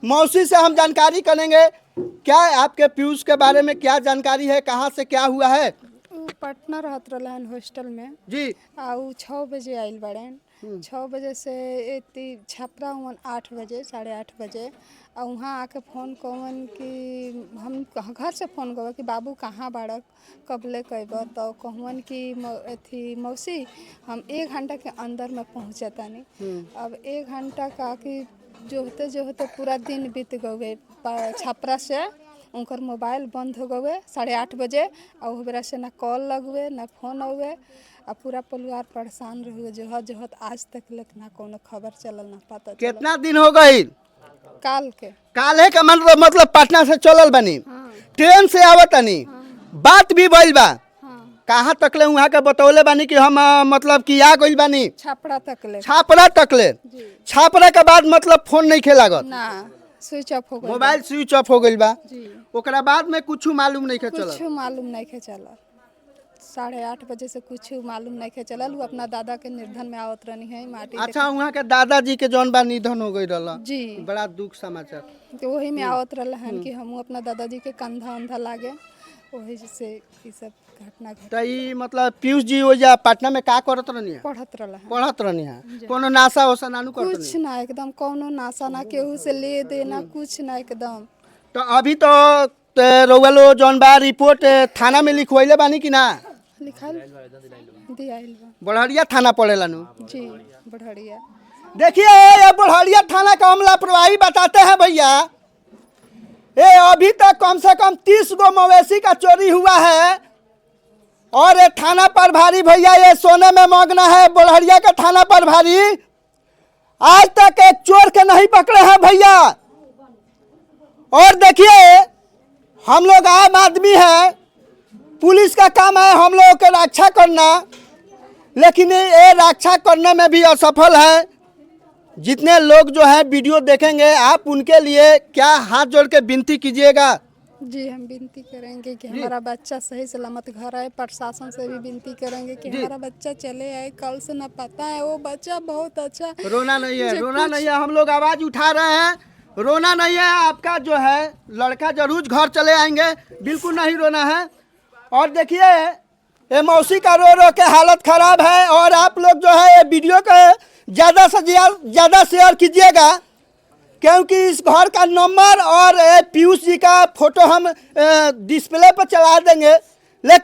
मौसी से हम जानकारी करेंगे। क्या आपके पीयूष के बारे में क्या जानकारी है, कहाँ से क्या हुआ है? उ पटना रहत रहन हॉस्टल में जी। आ उ 6 बजे आइल बड़न। 6 बजे से एती छपरा हुन 8 बजे 8:30 बजे आ वहाँ आके फ़ोन कवन कि हम घर से फ़ोन कब कि बाबू कहाँ बाड़क कबले कैब तो कहवन कि अथी मौसी हम 1 घंटा के अंदर में पहुँचतानी। अब 1 घंटा का कि जोहते जोहते पूरा दिन बीत गए। छपरा से उनकर मोबाइल बंद हो गए 8:30 बजे और वो बेरा से ना कॉल लगवे ना फोन आवे आ पूरा परिवार परेशान रहे। जोहत जोहत आज तक लक ना कोनो खबर चलल ना पता चलल। कितना दिन हो गई? काल के काले का मतलब पटना से चलल बनी। हाँ ट्रेन से आवतनी। बात भी भइल बा। हाँ कहाँ तकले वहाँ के बतौले बानी कि हम मतलब कि आ गइल बानी छपरा तक ले छापरा तकले। जी छापरा के बाद मतलब फोन नहीं खेलागत, ना स्विच ऑफ हो गई मोबाइल स्विच ऑफ हो गइल बा। जी ओकरा बाद में कुछ मालूम नहीं कुछ चलल। मालूम नहीं के चलल। 8:30 बजे से कुछ मालूम नहीं के चलल। वो अपना दादा के निर्धन में आवत रहनी है माटी अच्छा, वहाँ के दादाजी के जौन बा निधन हो गई रहल। जी बड़ा दुख समाचार। तो वही में आवत रहन कि हम अपना दादाजी के कंधा अंधा लागे वही से ये सब घटना घट तो ई मतलब पीयूष जी हो जा पटना में का करत रहनी है? पढ़त रहन। पढ़त रहनी है। कोनो नासा वसा नानू करत कुछ नहीं? ना एकदम कौनो नासा ना केहू से ले देना कुछ ना एकदम। तो अभी तो रउलो जौन बा रिपोर्ट थाना में लिखवैले बानी कि ना? लिखल दियाइल बा। बढ़िया थाना पड़ेला नु। जी बढ़िया। देखिए ये बढ़िया थाना का हम लापरवाही बताते हैं भैया। ये अभी तक कम से कम 30 गो मवेशी का चोरी हुआ है और ये थाना पर भारी भैया ये सोने में मग्न है। बढ़िया का थाना पर भारी आज तक एक चोर के नहीं पकड़े हैं भैया। और देखिए हम लोग आम आदमी है, पुलिस का काम है हम लोगों के रक्षा करना, लेकिन ये रक्षा करने में भी असफल है। जितने लोग जो है वीडियो देखेंगे आप उनके लिए क्या हाथ जोड़ के विनती कीजिएगा? जी हम विनती करेंगे कि हमारा बच्चा सही सलामत घर आए। प्रशासन से भी विनती करेंगे कि हमारा बच्चा चले आए। कल से ना पता है वो बच्चा बहुत अच्छा। रोना नहीं है, रोना नहीं है, हम लोग आवाज उठा रहे हैं। रोना नहीं है, आपका जो है लड़का जरूर घर चले आएंगे, बिल्कुल नहीं रोना है। और देखिए ये मौसी का रो रो के हालत खराब है। और आप लोग जो है ये वीडियो को ज़्यादा से ज़्यादा शेयर कीजिएगा, क्योंकि इस घर का नंबर और पीयूष जी का फोटो हम डिस्प्ले पर चला देंगे।